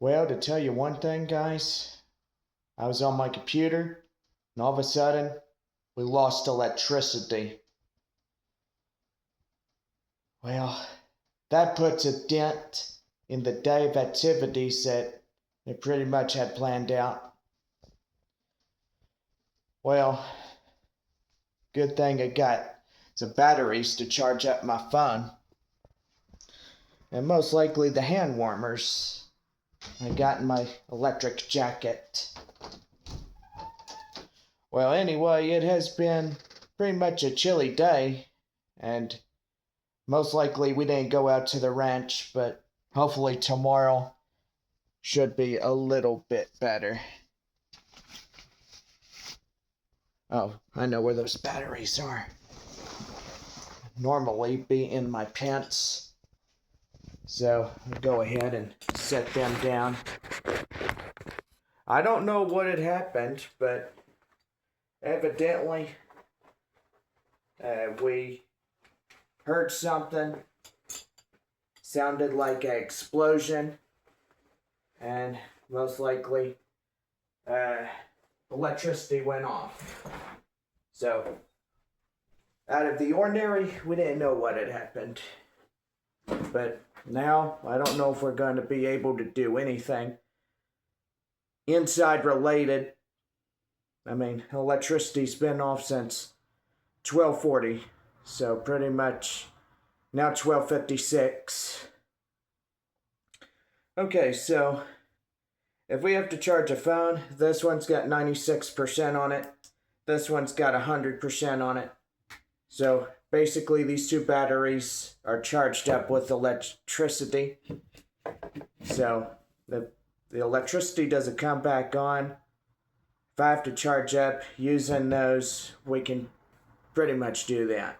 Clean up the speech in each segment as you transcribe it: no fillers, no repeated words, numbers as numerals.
Well, to tell you one thing, guys, I was on my computer, and all of a sudden, we lost electricity. Well, that puts a dent in the day of activities that they pretty much had planned out. Well, good thing I got some batteries to charge up my phone. And most likely the hand warmers I got in my electric jacket. Well, anyway, it has been pretty much a chilly day, and most likely we didn't go out to the ranch, but hopefully tomorrow should be a little bit better. Oh, I know where those batteries are. Normally be in my pants, so I'll go ahead and set them down. I don't know what had happened, but evidently we heard something, sounded like an explosion, and most likely electricity went off. So, out of the ordinary, we didn't know what had happened. But now, I don't know if we're going to be able to do anything inside related. I mean, electricity's been off since 12:40, so pretty much now 12:56. Okay, so if we have to charge a phone, this one's got 96% on it. This one's got 100% on it. So basically these two batteries are charged up with electricity. So the electricity doesn't come back on. If I have to charge up using those, we can pretty much do that.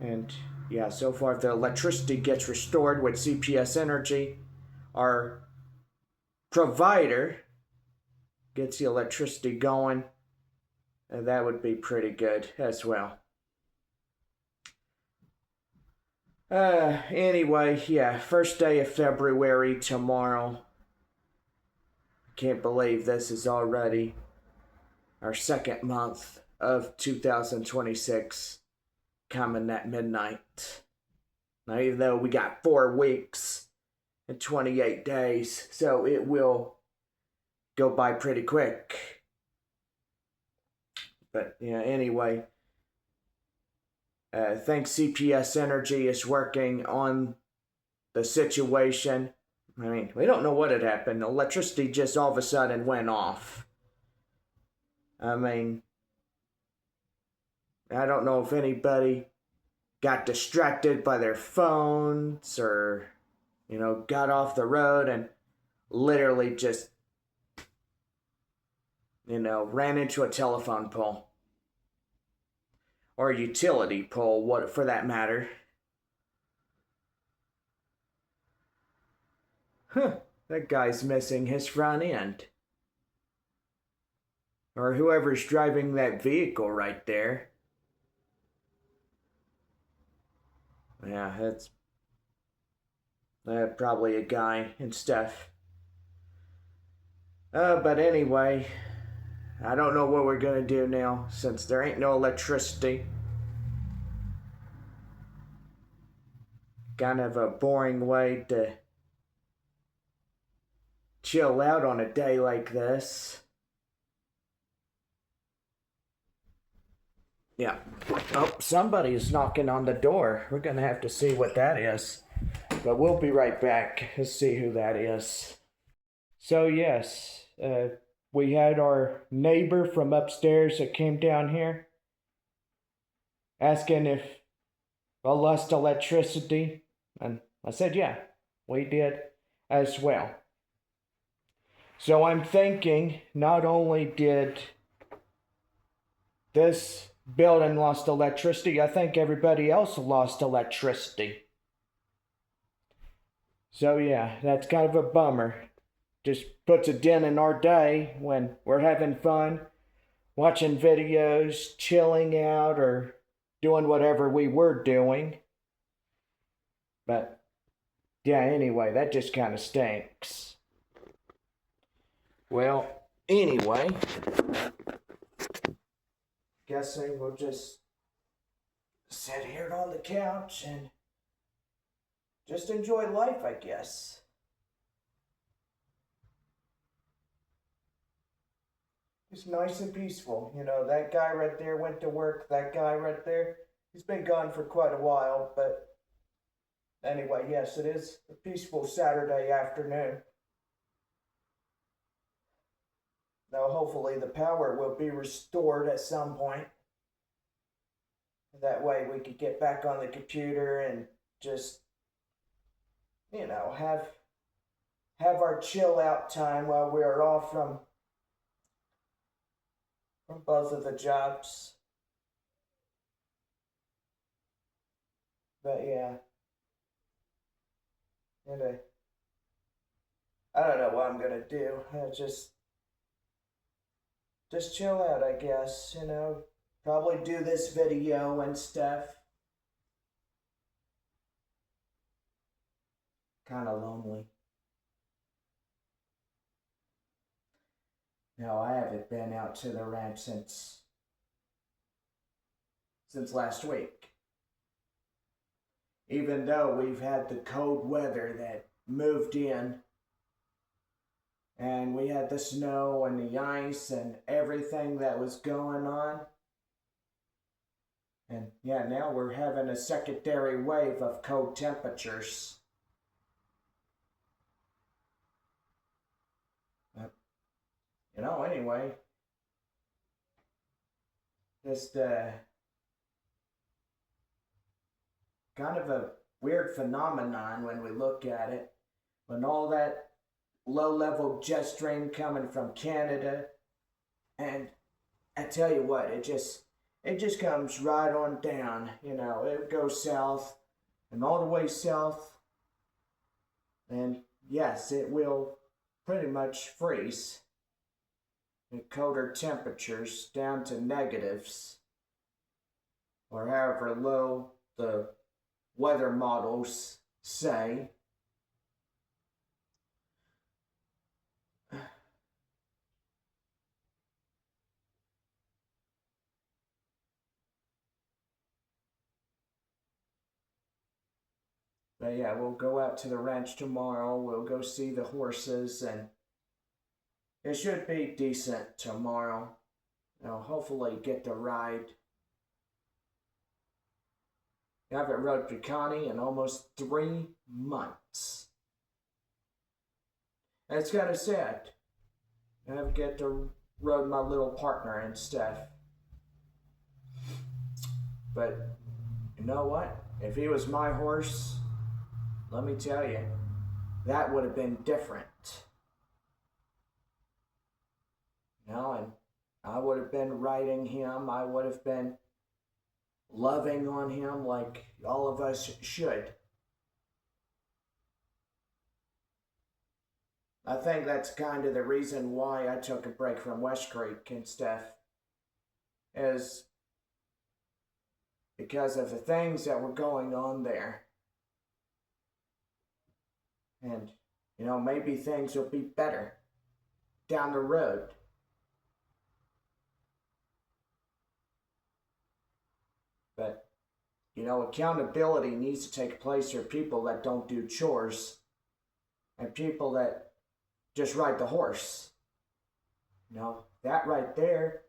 And yeah, so far if the electricity gets restored with CPS Energy, our provider gets the electricity going, and that would be pretty good as well. Anyway, yeah, first day of February tomorrow. Can't believe this is already our second month of 2026 coming at midnight. Now, even though we got 4 weeks and 28 days, so it will go by pretty quick. But yeah, anyway, I think CPS Energy is working on the situation. I mean, we don't know what had happened. Electricity just all of a sudden went off. I mean, I don't know if anybody got distracted by their phones or, got off the road and literally just, ran into a telephone pole. Or a utility pole, what for that matter. That guy's missing his front end. Or whoever's driving that vehicle right there. Yeah, that's probably a guy and stuff. But anyway, I don't know what we're gonna do now since there ain't no electricity. Kind of a boring way to chill out on a day like this. Yeah. Oh, somebody is knocking on the door. We're gonna have to see what that is. But we'll be right back to see who that is. So yes, we had our neighbor from upstairs that came down here asking if I lost electricity. And I said, yeah, we did as well. So I'm thinking not only did this building lost electricity, I think everybody else lost electricity. So yeah, that's kind of a bummer. Just puts a dent in our day when we're having fun, watching videos, chilling out, or doing whatever we were doing. But yeah, anyway, that just kind of stinks. Well, anyway, guessing we'll just sit here on the couch and just enjoy life, I guess. It's nice and peaceful. You know, that guy right there went to work. That guy right there, he's been gone for quite a while. But anyway, yes, it is a peaceful Saturday afternoon. Now, hopefully, the power will be restored at some point. That way, we could get back on the computer and just, you know, have our chill out time while we're off from both of the jobs. But yeah, and I don't know what I'm gonna do. Just chill out, I guess. You know, probably do this video and stuff. Kind of lonely. No, I haven't been out to the ranch since last week. Even though we've had the cold weather that moved in, and we had the snow and the ice and everything that was going on. And yeah, now we're having a secondary wave of cold temperatures. You know, anyway, just kind of a weird phenomenon when we look at it. When all that low-level jet stream coming from Canada, and I tell you what, it just comes right on down. You know, it goes south and all the way south, and yes, it will pretty much freeze. The colder temperatures down to negatives, or however low the weather models say. But yeah, we'll go out to the ranch tomorrow. We'll go see the horses, and it should be decent tomorrow. You know, hopefully get to ride. I haven't rode Picani in almost 3 months. And it's kind of sad. I haven't get to ride my little partner and stuff. But you know what? If he was my horse, let me tell you, that would have been different. You know, and I would have been riding him. I would have been loving on him like all of us should. I think that's kind of the reason why I took a break from West Creek and stuff, is because of the things that were going on there. And, you know, maybe things will be better down the road. But, you know, accountability needs to take place for people that don't do chores and people that just ride the horse. You know, that right there,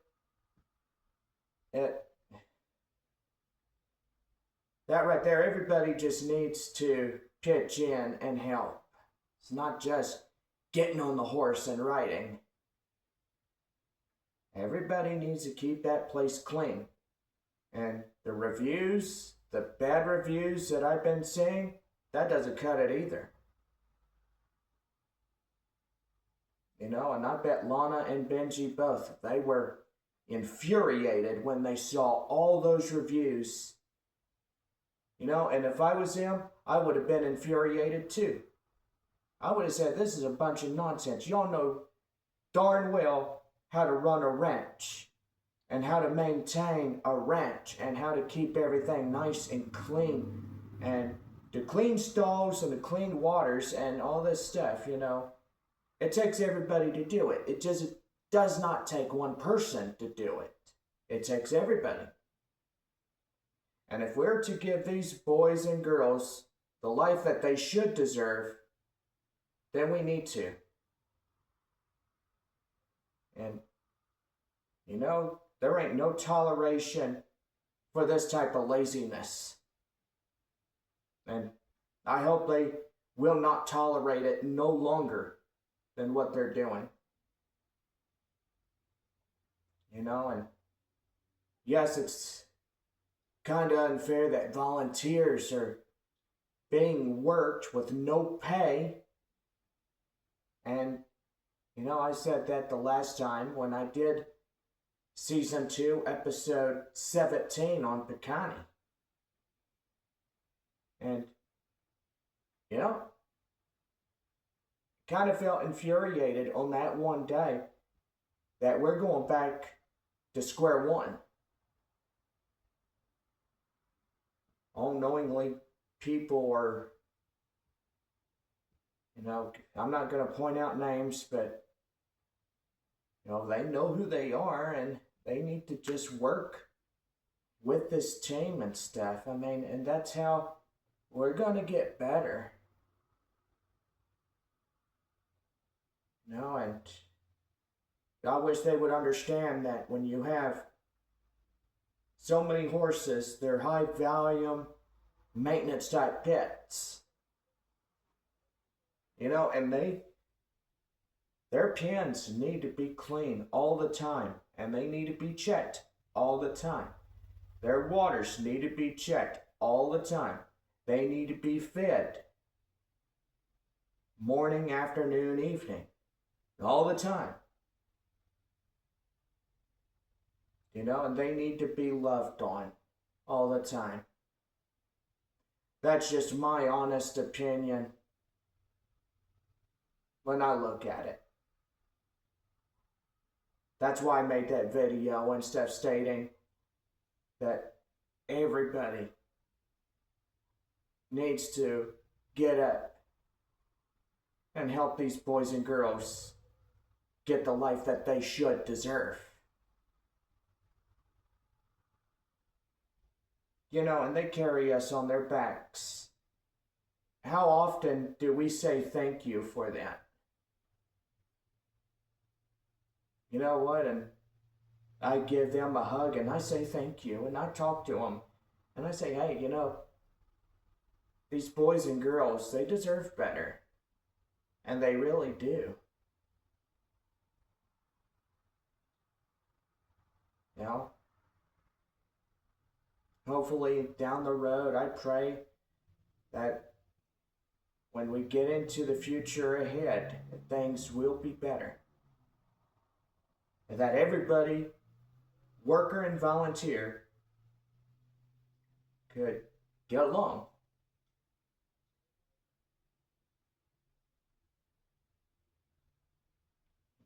everybody just needs to pitch in and help. It's not just getting on the horse and riding. Everybody needs to keep that place clean. And the reviews, the bad reviews that I've been seeing, that doesn't cut it either. You know, and I bet Lana and Benji both, they were infuriated when they saw all those reviews. You know, and if I was them, I would have been infuriated too. I would have said, this is a bunch of nonsense. Y'all know darn well how to run a ranch and how to maintain a ranch and how to keep everything nice and clean and to clean stalls and to clean waters and all this stuff, you know, it takes everybody to do it. It just does not take one person to do it. It takes everybody. And if we're to give these boys and girls the life that they should deserve, then we need to. And, you know, there ain't no toleration for this type of laziness. And I hope they will not tolerate it no longer than what they're doing. You know, and yes, it's kind of unfair that volunteers are being worked with no pay. And, you know, I said that the last time when I did Season 2, Episode 17 on Picani. And, you know, kind of felt infuriated on that one day that we're going back to square one. Unknowingly, people are, you know, I'm not going to point out names, but, you know, they know who they are and they need to just work with this team and stuff. I mean, and that's how we're going to get better. You know, and I wish they would understand that when you have so many horses, they're high volume maintenance type pets. You know, and their pens need to be clean all the time, and they need to be checked all the time. Their waters need to be checked all the time. They need to be fed morning, afternoon, evening, all the time. You know, and they need to be loved on all the time. That's just my honest opinion when I look at it. That's why I made that video and stuff stating that everybody needs to get up and help these boys and girls get the life that they should deserve. You know, and they carry us on their backs. How often do we say thank you for that? You know what? And I give them a hug and I say thank you and I talk to them and I say, hey, you know, these boys and girls, they deserve better. And they really do. You know? Hopefully down the road, I pray that when we get into the future ahead, things will be better. And that everybody, worker and volunteer, could get along.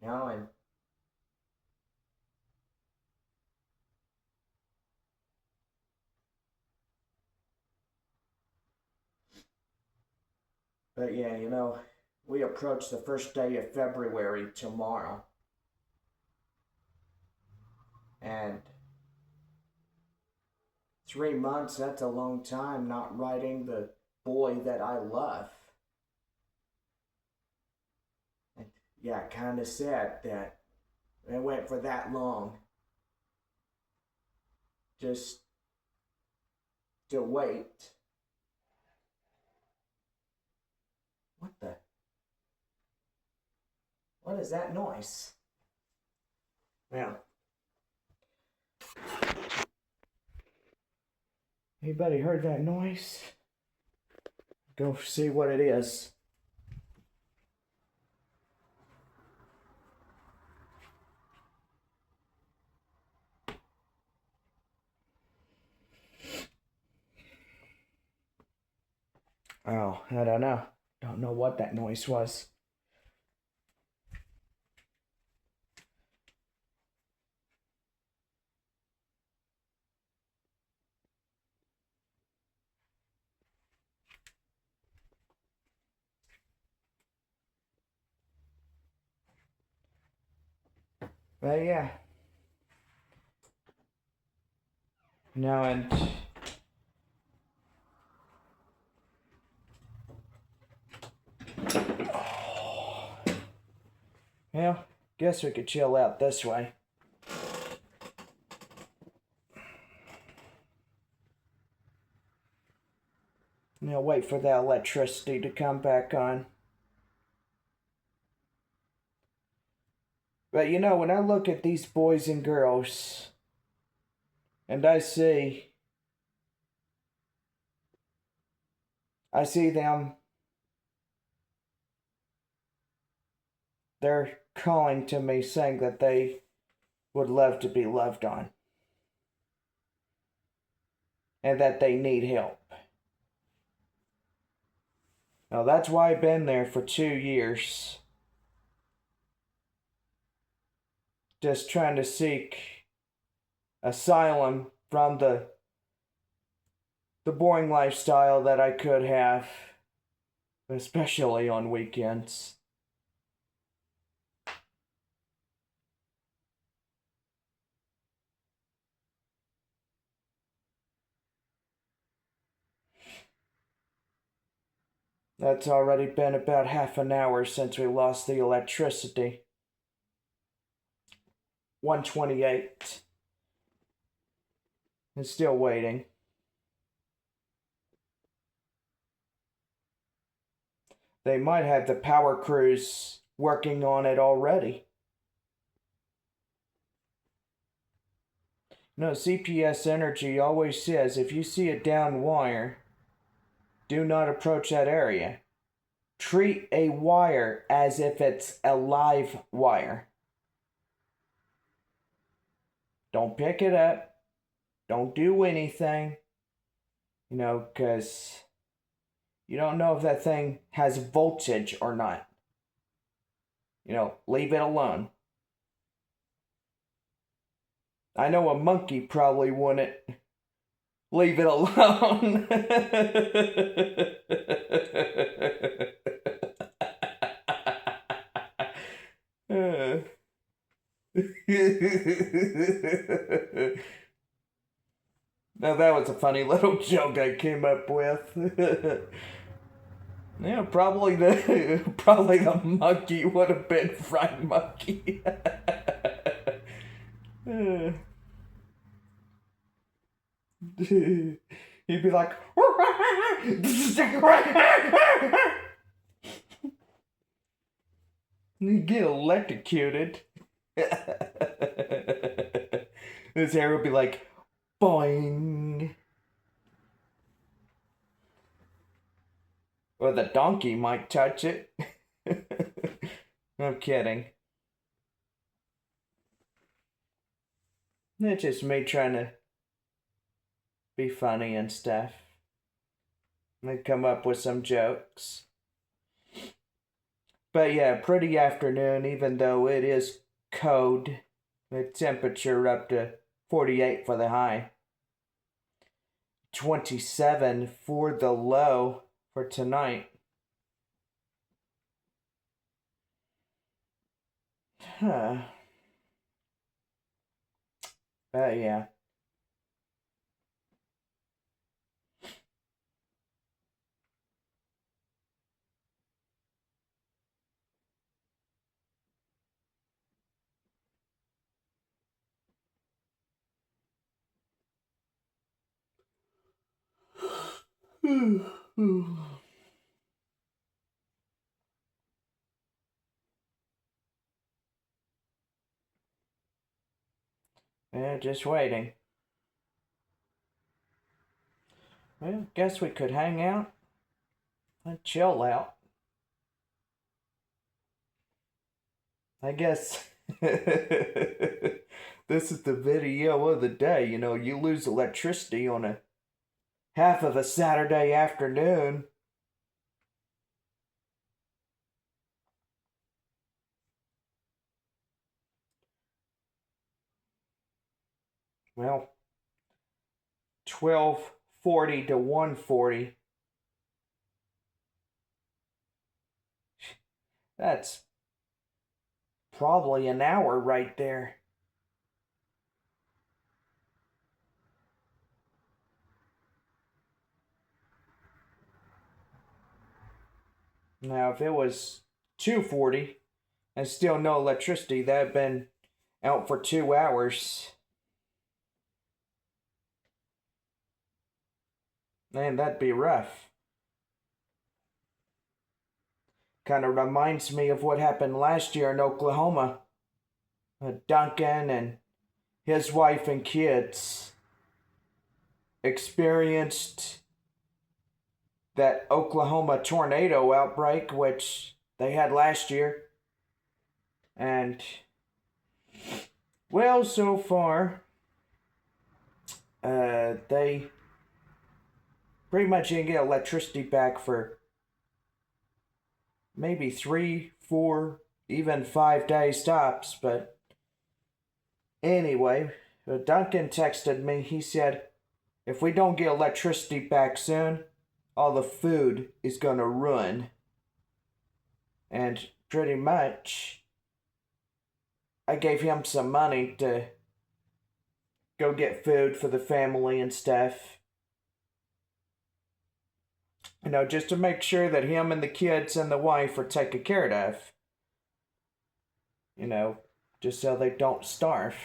You know, and but yeah, you know, we approach the first day of February tomorrow. And 3 months, that's a long time not riding the boy that I love. And yeah, kind of sad that it went for that long. Just to wait. What is that noise? Yeah. Anybody heard that noise? Go see what it is. Oh, I don't know. Don't know what that noise was. But yeah. No, and well, guess we could chill out this way. Now wait for that electricity to come back on. But you know, when I look at these boys and girls, and I see them, they're calling to me saying that they would love to be loved on. And that they need help. Now that's why I've been there for 2 years. Just trying to seek asylum from the boring lifestyle that I could have, especially on weekends. That's already been about half an hour since we lost the electricity. 1:28. And still waiting. They might have the power crews working on it already. No, CPS Energy always says if you see a down wire, do not approach that area. Treat a wire as if it's a live wire. Don't pick it up. Don't do anything. You know, because you don't know if that thing has voltage or not. You know, leave it alone. I know a monkey probably wouldn't leave it alone. Now that was a funny little joke I came up with. Yeah, probably the monkey would have been fried monkey. He'd be like, he'd get electrocuted. His hair would be like, boing. Or the donkey might touch it. I'm kidding. It's just me trying to be funny and stuff. And come up with some jokes. But yeah, pretty afternoon, even though it is cold. The temperature up to 48 for the high. 27 for the low for tonight. Huh. But yeah. Yeah, just waiting. Well, guess we could hang out and chill out. I guess this is the video of the day. You know, you lose electricity on a half of a Saturday afternoon. Well, 12:40 to 1:40. That's probably an hour right there. Now, if it was 2:40 and still no electricity, that'd been out for 2 hours. Man, that'd be rough. Kind of reminds me of what happened last year in Oklahoma. Duncan and his wife and kids experienced that Oklahoma tornado outbreak, which they had last year. And, well, so far, they pretty much didn't get electricity back for maybe 3, 4, even 5 days tops. But anyway, Duncan texted me. He said, if we don't get electricity back soon, all the food is gonna ruin. And pretty much, I gave him some money to go get food for the family and stuff. Just to make sure that him and the kids and the wife are taken care of. Just so they don't starve.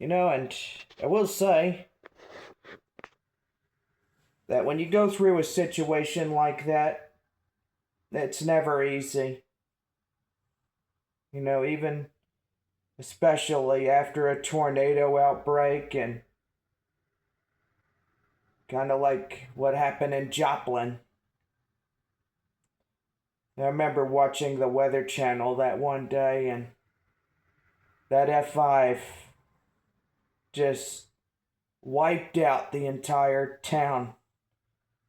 And I will say that when you go through a situation like that, it's never easy. Even especially after a tornado outbreak, and kind of like what happened in Joplin. I remember watching the Weather Channel that one day, and that F5 just wiped out the entire town.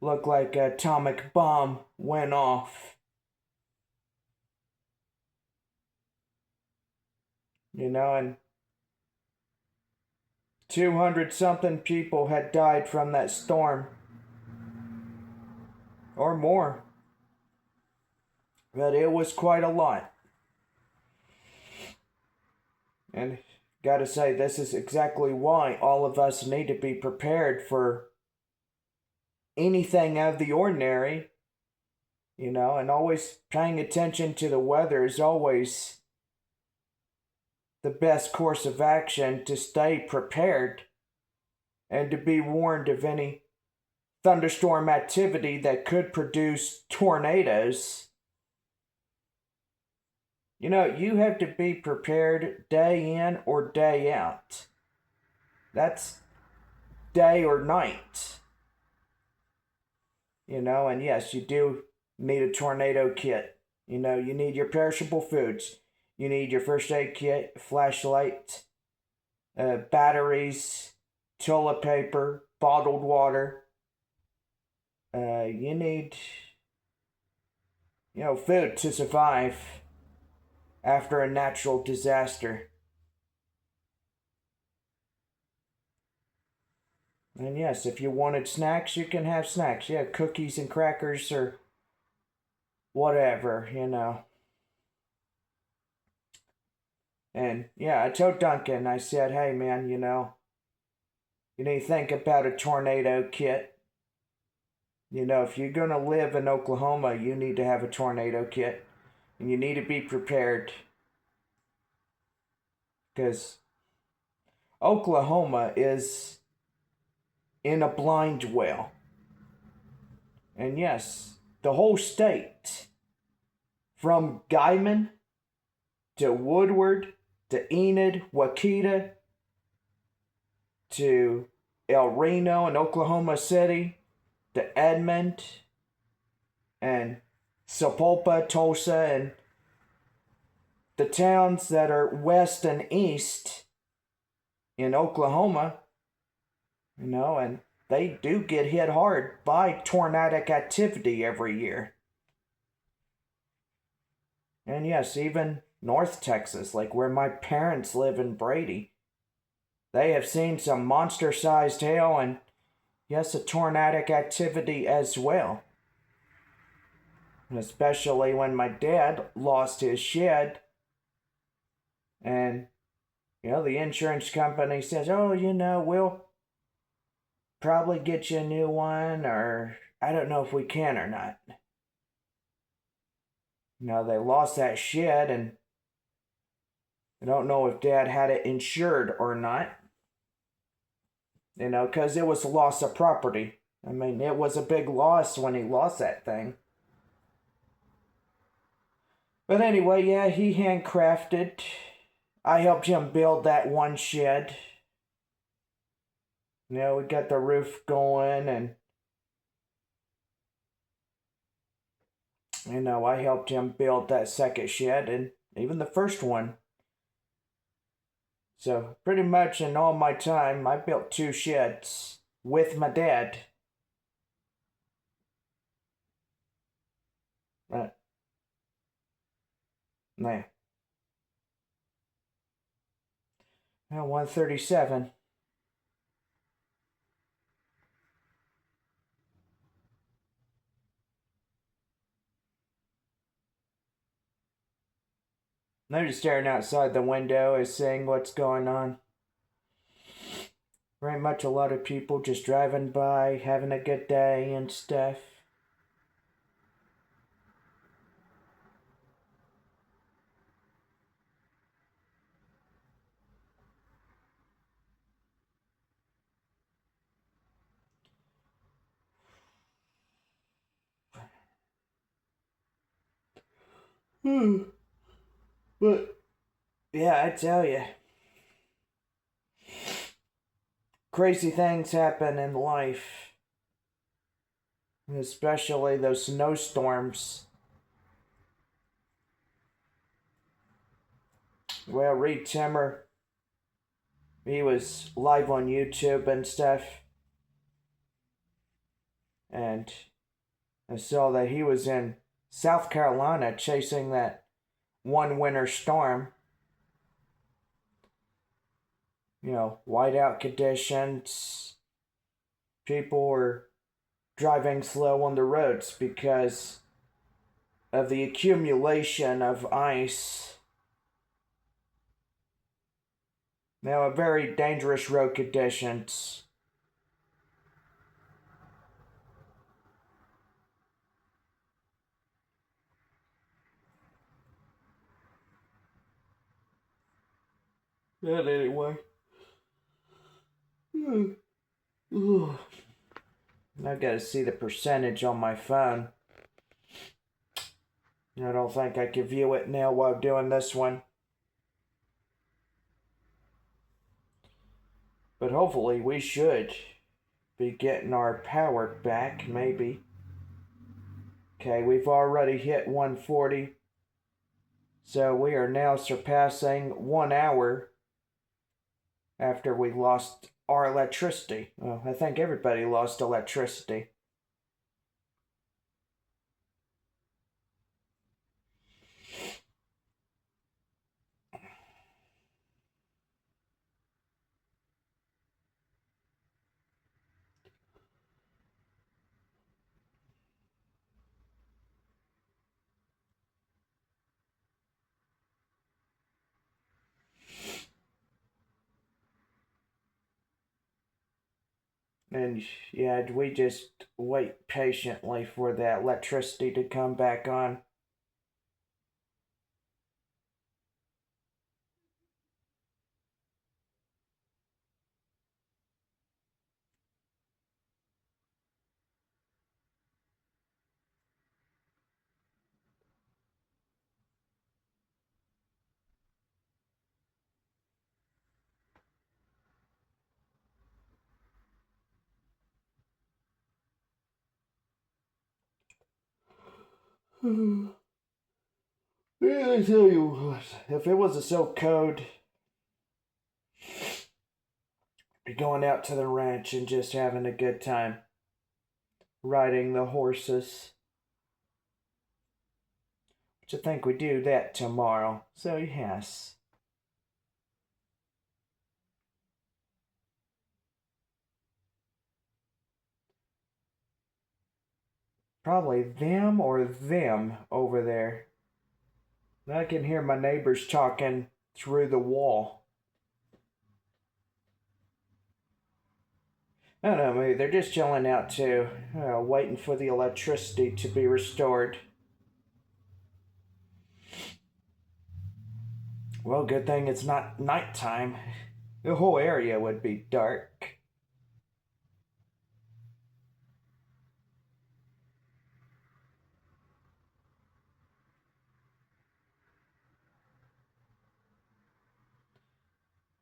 Looked like an atomic bomb went off. And 200-something people had died from that storm. Or more. But it was quite a lot. And gotta say, this is exactly why all of us need to be prepared for anything out of the ordinary. And always paying attention to the weather is always the best course of action to stay prepared and to be warned of any thunderstorm activity that could produce tornadoes. You have to be prepared day in or day out. That's day or night. And yes, you do need a tornado kit. You need your perishable foods. You need your first aid kit, flashlight, batteries, toilet paper, bottled water. You need, food to survive after a natural disaster. And yes, if you wanted snacks, you can have snacks. Yeah, cookies and crackers or whatever. And yeah, I told Duncan, I said, hey man, you need to think about a tornado kit. If you're going to live in Oklahoma, you need to have a tornado kit. And you need to be prepared. Because Oklahoma is in a blind well. And yes, the whole state, from Guyman to Woodward to Enid, Waukita, to El Reno and Oklahoma City, to Edmond, and Sapulpa, Tulsa, and the towns that are west and east in Oklahoma, and they do get hit hard by tornadic activity every year. And yes, even North Texas, like where my parents live in Brady, they have seen some monster-sized hail and, yes, a tornadic activity as well. especially when my dad lost his shed. And, the insurance company says, oh, we'll probably get you a new one, or I don't know if we can or not. They lost that shed, and I don't know if Dad had it insured or not. Because it was a loss of property. I mean, it was a big loss when he lost that thing. But anyway, yeah, he handcrafted. I helped him build that one shed. We got the roof going, and I helped him build that second shed and even the first one. So pretty much in all my time, I built 2 sheds with my dad. Right. Yeah. Now 137. I'm just staring outside the window and seeing what's going on. Very much a lot of people just driving by, having a good day and stuff. But, yeah, I tell you, crazy things happen in life. Especially those snowstorms. Well, Reed Timmer, he was live on YouTube and stuff. And I saw that he was in South Carolina chasing that one winter storm. Whiteout conditions. People were driving slow on the roads because of the accumulation of ice. Very dangerous road conditions. But anyway. I gotta see the percentage on my phone. I don't think I can view it now while doing this one. But hopefully we should be getting our power back, maybe. Okay, we've already hit 140. So we are now surpassing 1 hour after we lost our electricity. Well, I think everybody lost electricity. And yeah, we just wait patiently for that electricity to come back on. Yeah, I tell you what, if it was a silk code, be going out to the ranch and just having a good time, riding the horses. Which I think we do that tomorrow. So yes. Probably them or them over there. I can hear my neighbors talking through the wall. I don't know, maybe they're just chilling out too, waiting for the electricity to be restored. Well, good thing it's not nighttime. The whole area would be dark.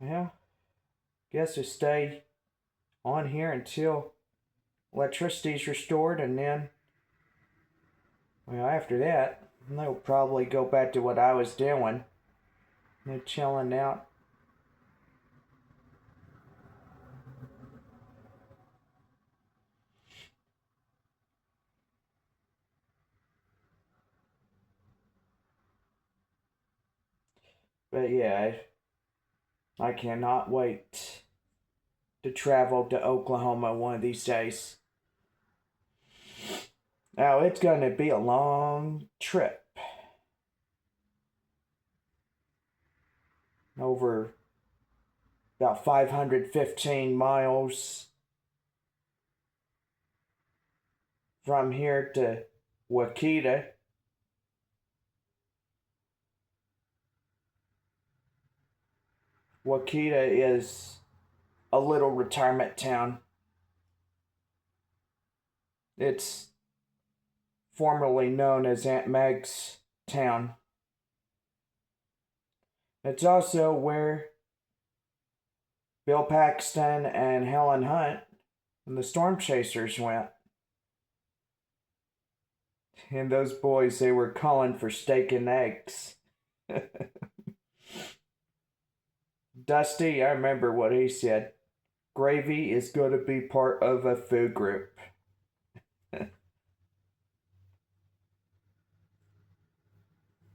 Well, guess we stay on here until electricity's restored, and then, well, after that, they'll probably go back to what I was doing. They're chilling out. But yeah, I cannot wait to travel to Oklahoma one of these days. Now, it's going to be a long trip. Over about 515 miles from here to Wakita. Wakita is a little retirement town. It's formerly known as Aunt Meg's town. It's also where Bill Paxton and Helen Hunt and the Storm Chasers went. And those boys, they were calling for steak and eggs. Dusty, I remember what he said. Gravy is going to be part of a food group.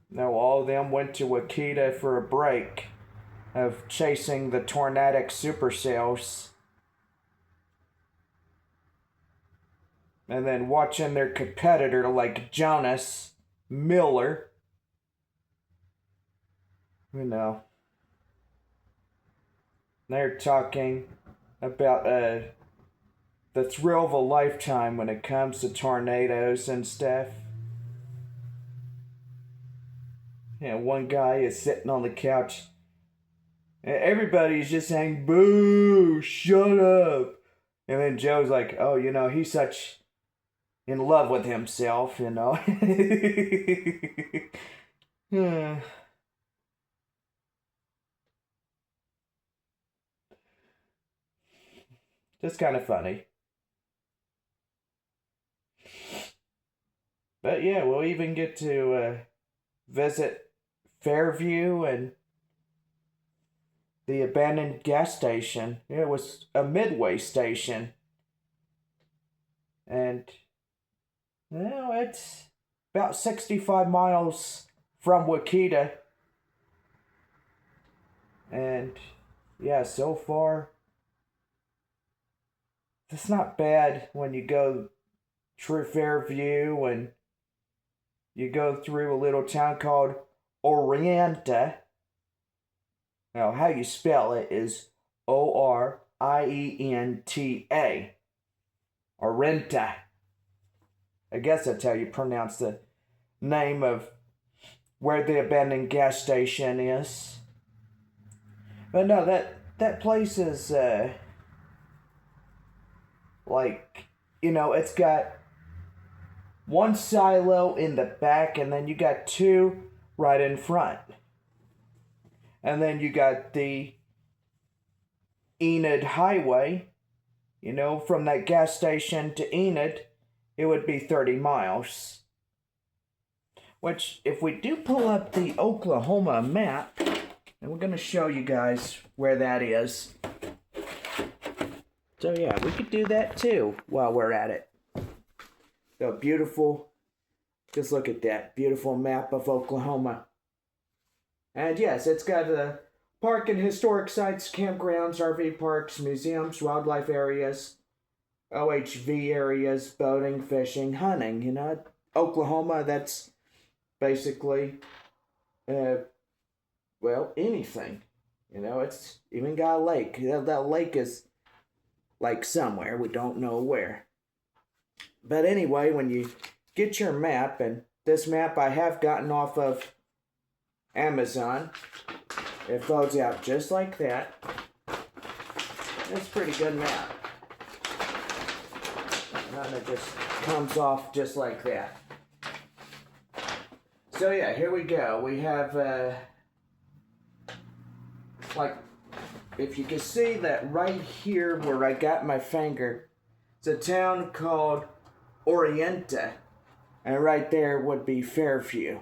No, all of them went to Wakita for a break of chasing the tornadic supercells. And then watching their competitor like Jonas Miller. You know. They're talking about the thrill of a lifetime when it comes to tornadoes and stuff. You know, one guy is sitting on the couch. Everybody's just saying, boo, shut up. And then Joe's like, oh, you know, he's such in love with himself, you know. Just kind of funny. But yeah, we'll even get to visit Fairview and the abandoned gas station. It was a Midway station. And, you know, it's about 65 miles from Wakita. And, yeah, so far, it's not bad when you go through Fairview and you go through a little town called Orienta. Now, how you spell it is Orienta. Orienta. I guess that's how you pronounce the name of where the abandoned gas station is. But no, that place is like, you know, it's got one silo in the back, and then you got two right in front. And then you got the Enid Highway. You know, from that gas station to Enid, it would be 30 miles. Which, if we do pull up the Oklahoma map, and we're going to show you guys where that is. So yeah, we could do that too while we're at it. So beautiful, just look at that beautiful map of Oklahoma. And yes, it's got a park and historic sites, campgrounds, RV parks, museums, wildlife areas, OHV areas, boating, fishing, hunting. You know, Oklahoma, that's basically, well, anything. You know, it's even got a lake. That lake is like somewhere, we don't know where. But anyway, when you get your map, and this map I have gotten off of Amazon, it folds out just like that. It's a pretty good map. And it just comes off just like that. So yeah, here we go. We have, like, if you can see that right here where I got my finger, it's a town called Orienta. And right there would be Fairview.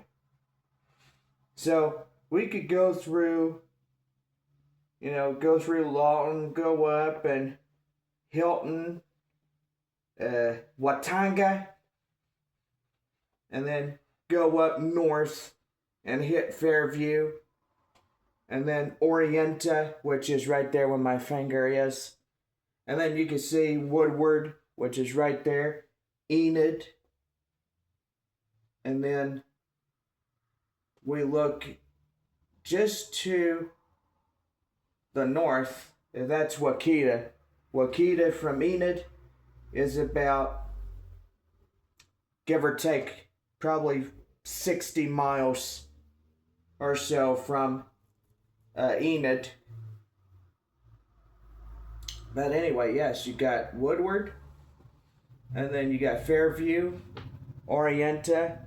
So we could go through, you know, go through Lawton, go up, and Hilton, Watanga, and then go up north and hit Fairview, and then Orienta, which is right there where my finger is, and then you can see Woodward, which is right there, Enid, and then we look just to the north, and that's Wakita. Wakita from Enid is about, give or take, probably 60 miles or so from Enid. But anyway, yes, you got Woodward, and then you got Fairview, Orienta,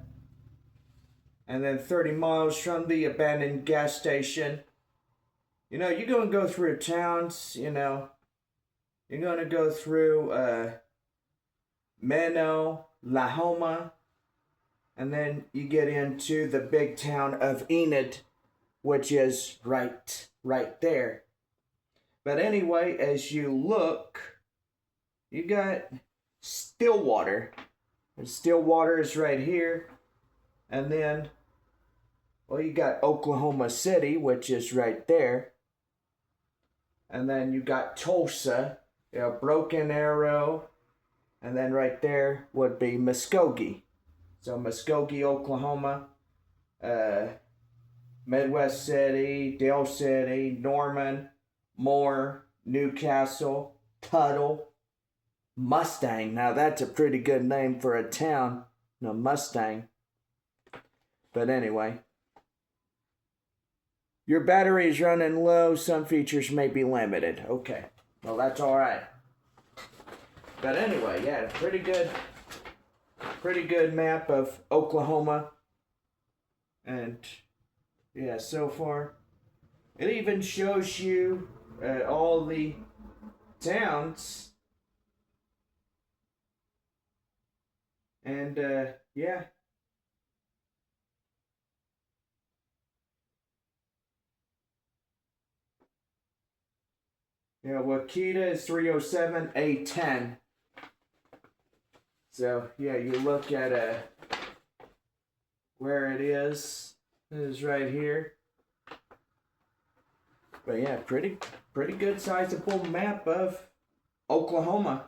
and then 30 miles from the abandoned gas station. You know, you're going to go through towns, you know, you're going to go through Mano, Lahoma, and then you get into the big town of Enid, which is right there. But anyway, as you look, you got Stillwater. And Stillwater is right here. And then, well, you got Oklahoma City, which is right there. And then you got Tulsa, you know, Broken Arrow, and then right there would be Muskogee. So Muskogee, Oklahoma, Midwest City, Dale City, Norman, Moore, Newcastle, Tuttle, Mustang. Now that's a pretty good name for a town, no, Mustang. But anyway, your battery is running low. Some features may be limited. Okay, well that's all right. But anyway, yeah, pretty good map of Oklahoma. And yeah, so far it even shows you all the towns. And yeah. Yeah, Wakita is 307A10. So yeah, you look at where it is. It is right here. But yeah, pretty good sizable map of Oklahoma.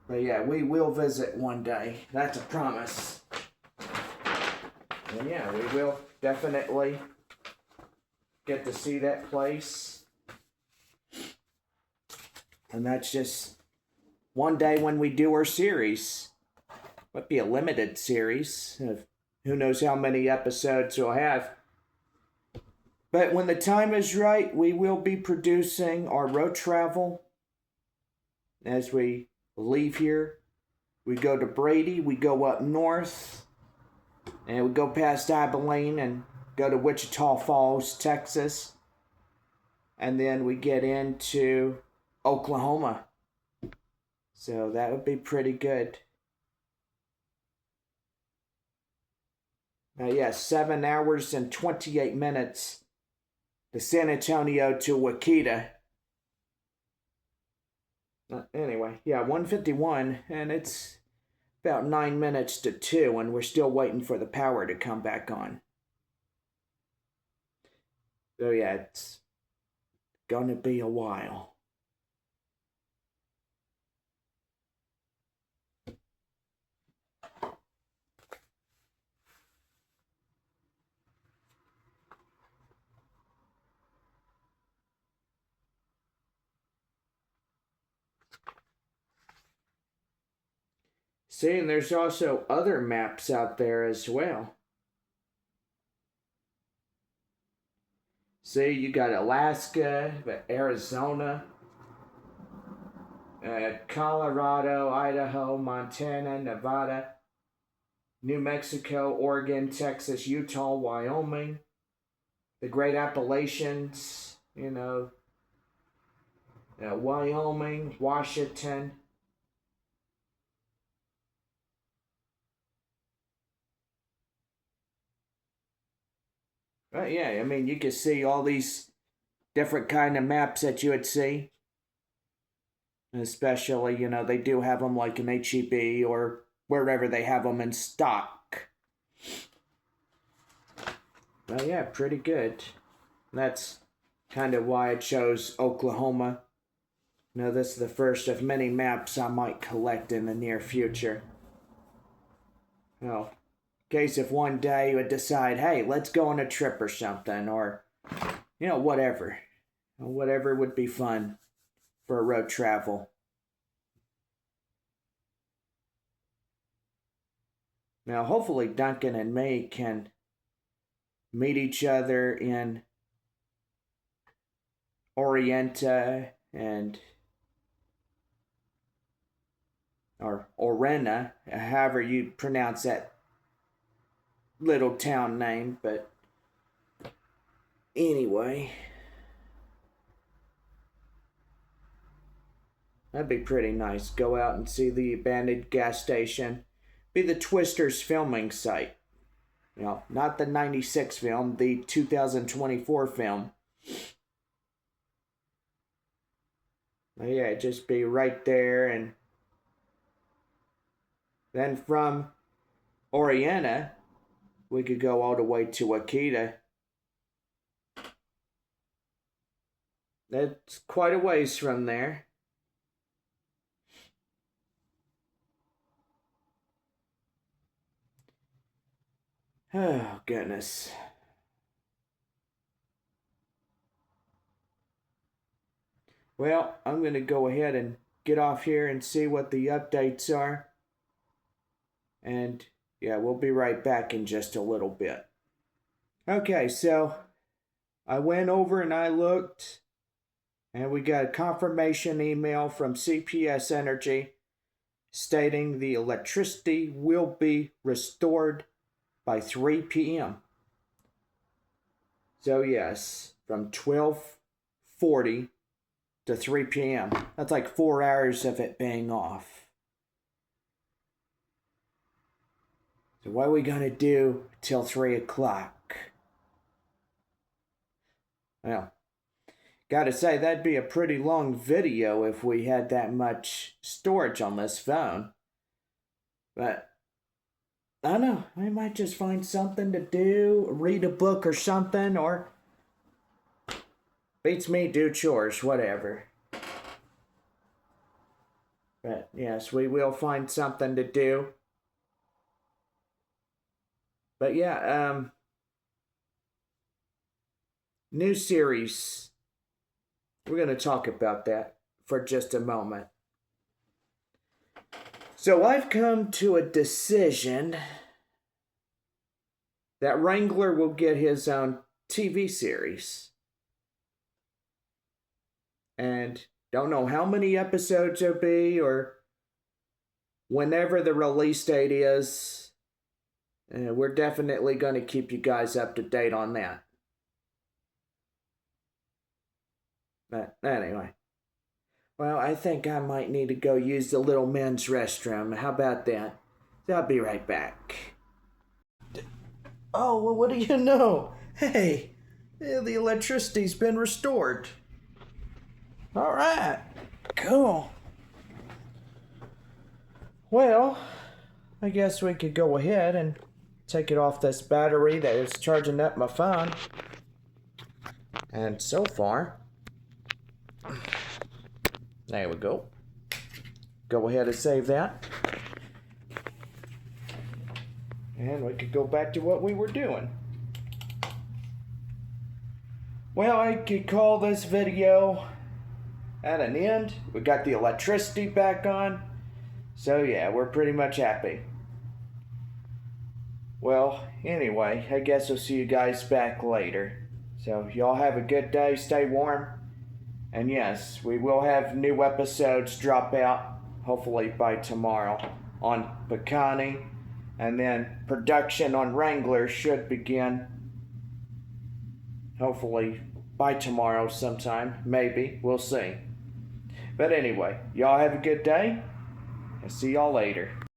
But yeah, we will visit one day. That's a promise. And yeah, we will definitely get to see that place. And that's just one day when we do our series. Might be a limited series. Who knows how many episodes we'll have. But when the time is right, we will be producing our road travel. As we leave here, we go to Brady, we go up north, and we go past Abilene and go to Wichita Falls, Texas. And then we get into Oklahoma. So that would be pretty good. Yeah, 7 hours and 28 minutes to San Antonio to Wakita. Anyway, yeah, 1:51, and it's about 9 minutes to 2, and we're still waiting for the power to come back on. So yeah, it's gonna be a while. See, and there's also other maps out there as well. See, you got Alaska, Arizona, Colorado, Idaho, Montana, Nevada, New Mexico, Oregon, Texas, Utah, Wyoming, the Great Appalachians, Wyoming, Washington. Yeah, I mean, you can see all these different kind of maps that you would see. Especially, they do have them like in HEB or wherever they have them in stock. Well, yeah, pretty good. That's kind of why I chose Oklahoma. This is the first of many maps I might collect in the near future. Well, in case if one day you would decide, hey, let's go on a trip or something, or, whatever. Whatever would be fun for a road travel. Now, hopefully Duncan and me can meet each other in Orienta or Orena, however you pronounce that little town name, but anyway. That'd be pretty nice. Go out and see the abandoned gas station. Be the Twisters filming site. Not the 96 film, the 2024 film. But yeah, just be right there. And then from Orienta, we could go all the way to Akita. That's quite a ways from there. Oh, goodness. Well, I'm going to go ahead and get off here and see what the updates are. And yeah, we'll be right back in just a little bit. Okay, so I went over and I looked, and we got a confirmation email from CPS Energy stating the electricity will be restored by 3 p.m. So yes, from 12:40 to 3 p.m. That's like 4 hours of it being off. So what are we going to do till 3 o'clock? Well, gotta say, that'd be a pretty long video if we had that much storage on this phone. But I don't know, we might just find something to do, read a book or something, or beats me, do chores, whatever. But yes, we will find something to do. But yeah, new series. We're going to talk about that for just a moment. So I've come to a decision that Wrangler will get his own TV series. And don't know how many episodes there'll be or whenever the release date is. We're definitely going to keep you guys up to date on that. But anyway. Well, I think I might need to go use the little men's restroom. How about that? I'll be right back. Oh, well, what do you know? Hey, the electricity's been restored. All right, cool. Well, I guess we could go ahead and take it off this battery that is charging up my phone. And so far, there we go. Go ahead and save that. And we could go back to what we were doing. Well, I could call this video at an end. We got the electricity back on. So yeah, we're pretty much happy. Well, anyway, I guess I'll see you guys back later. So y'all have a good day, stay warm. And yes, we will have new episodes drop out, hopefully by tomorrow, on Picani. And then production on Wrangler should begin, hopefully by tomorrow sometime. Maybe, we'll see. But anyway, y'all have a good day, and see y'all later.